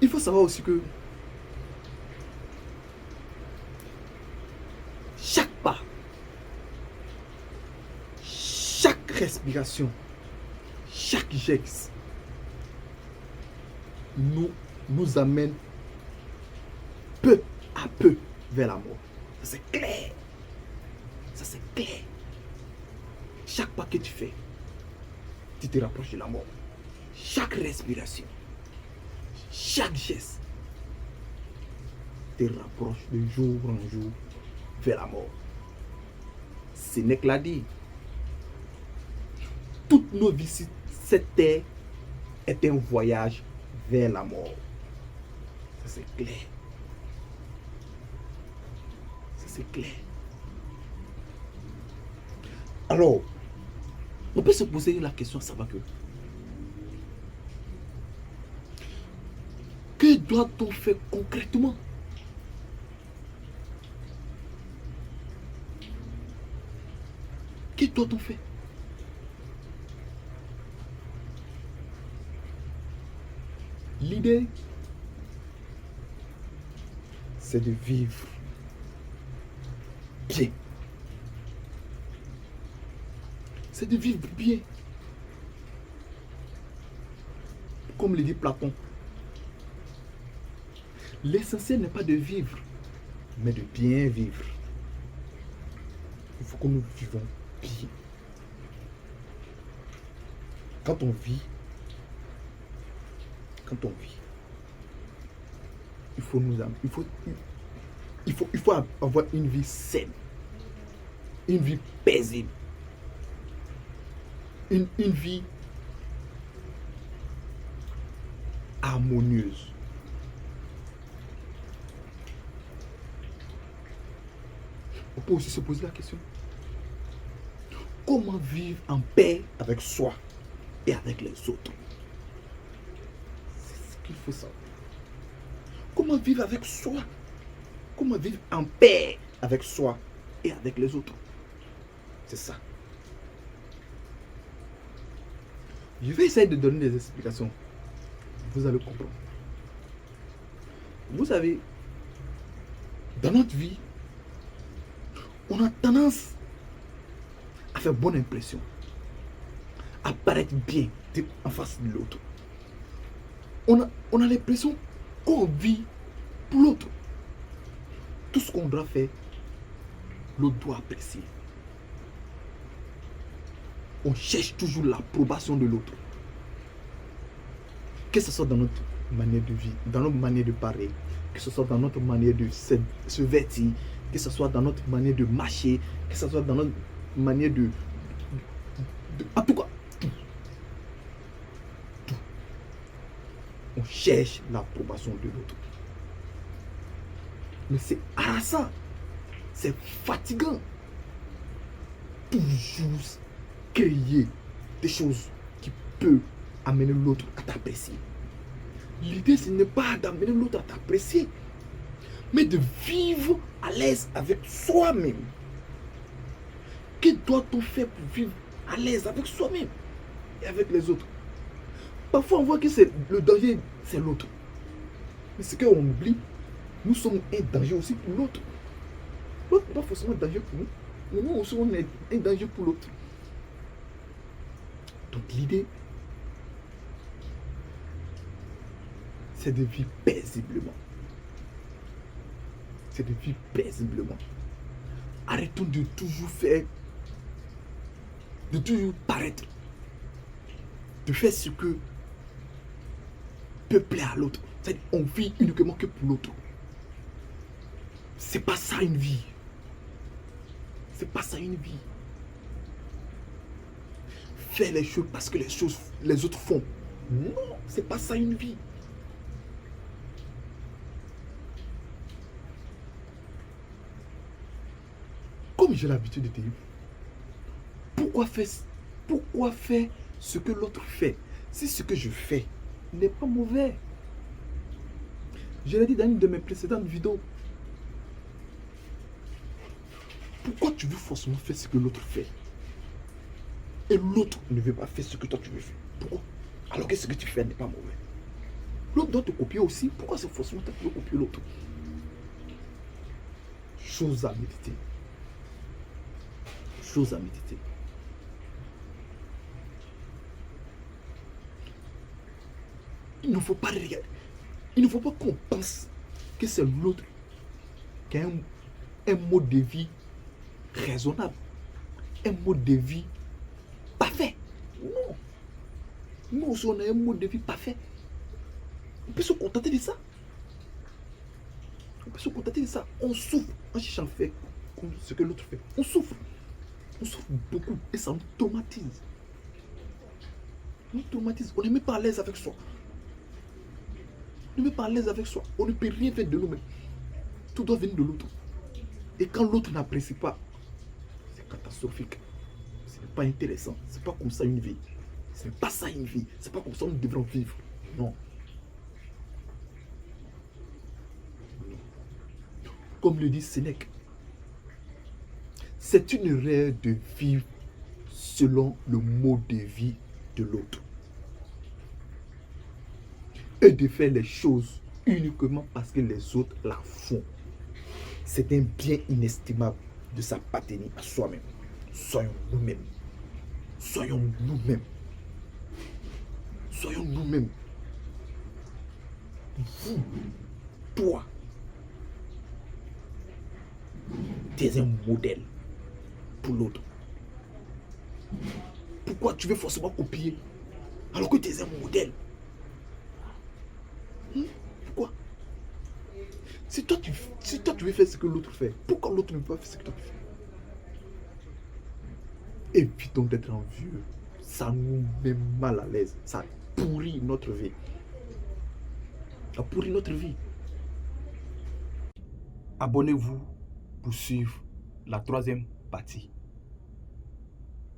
il faut savoir aussi que chaque pas, chaque respiration, chaque geste nous amène peu à peu vers la mort. Ça c'est clair. Ça c'est clair. Chaque pas que tu fais, tu te rapproches de la mort. Chaque respiration, chaque geste te rapproche de jour en jour vers la mort. Sénèque l'a dit. Toutes nos vies sur cette terre est un voyage vers la mort. Ça c'est clair. Ça c'est clair. Alors, on peut se poser la question, ça va que doit-on faire concrètement? Que doit-on faire? L'idée, c'est de vivre bien. C'est de vivre bien. Comme le dit Platon, l'essentiel n'est pas de vivre, mais de bien vivre. Il faut que nous vivons bien. Quand on vit, il faut avoir une vie saine, une vie paisible, une vie harmonieuse. On peut aussi se poser la question, comment vivre en paix avec soi et avec les autres? C'est ce qu'il faut savoir. Comment vivre avec soi? Comment vivre en paix avec soi et avec les autres? C'est ça. Je vais essayer de donner des explications. Vous allez comprendre. Vous savez, dans notre vie, on a tendance à faire bonne impression, à paraître bien en face de l'autre. On a l'impression qu'on vit pour l'autre. Tout ce qu'on doit faire, l'autre doit apprécier. On cherche toujours l'approbation de l'autre. Que ce soit dans notre manière de vivre, dans notre manière de parler, que ce soit dans notre manière de se vêtir, que ce soit dans notre manière de marcher, que ce soit dans notre manière de en tout cas, tout. On cherche l'approbation de l'autre. Mais c'est harassant, c'est fatigant. Toujours créer des choses qui peuvent amener l'autre à t'apprécier. L'idée, ce n'est pas d'amener l'autre à t'apprécier, mais de vivre à l'aise avec soi-même. Que doit-on faire pour vivre à l'aise avec soi-même et avec les autres? Parfois, on voit que le danger, c'est l'autre. Mais ce qu'on oublie, nous sommes un danger aussi pour l'autre. L'autre n'est pas forcément un danger pour nous, mais nous aussi, on est un danger pour l'autre. Donc, l'idée, c'est de vivre paisiblement. C'est de vivre paisiblement. Arrêtons de toujours faire, de toujours paraître, de faire ce que peut plaire à l'autre. C'est-à-dire, on vit uniquement que pour l'autre. C'est pas ça une vie. C'est pas ça une vie. Faire les choses parce que les autres font. Non, c'est pas ça une vie. Comme j'ai l'habitude de te dire, pourquoi faire ce que l'autre fait si ce que je fais n'est pas mauvais? Je l'ai dit dans une de mes précédentes vidéos. Pourquoi tu veux forcément faire ce que l'autre fait et l'autre ne veut pas faire ce que toi tu veux faire? Pourquoi? Alors que ce que tu fais n'est pas mauvais. L'autre doit te copier aussi. Pourquoi c'est forcément toi qui dois copier l'autre? Chose à méditer. Chose à méditer. Il ne faut pas regarder. Il ne faut pas qu'on pense que c'est l'autre qui a un mode de vie raisonnable. Un mode de vie parfait. Non. Nous aussi, on a un mode de vie parfait. On peut se contenter de ça. On peut se contenter de ça. On souffre en cherchant à faire comme ce que l'autre fait. On souffre. On souffre beaucoup et ça nous traumatise. On nous traumatise. On n'est même pas à l'aise avec soi. On n'est même pas à l'aise avec soi. On ne peut rien faire de nous-mêmes. Tout doit venir de l'autre. Et quand l'autre n'apprécie pas, c'est catastrophique. Ce n'est pas intéressant. C'est pas comme ça une vie. Ce n'est pas ça une vie. C'est pas comme ça nous devrons vivre. Non. Comme le dit Sénèque, c'est une erreur de vivre selon le mode de vie de l'autre. Et de faire les choses uniquement parce que les autres la font. C'est un bien inestimable de s'appartenir à soi-même. Soyons nous-mêmes. Soyons nous-mêmes. Soyons nous-mêmes. Vous, toi, tu es un modèle pour l'autre. Pourquoi tu veux forcément copier alors que tu es un modèle? Pourquoi? Si toi tu veux faire ce que l'autre fait, pourquoi l'autre ne peut pas faire ce que toi tu fais? Évitons d'être envieux. Ça nous met mal à l'aise. Ça pourrit notre vie. Ça pourrit notre vie. Abonnez-vous pour suivre la 3e partie.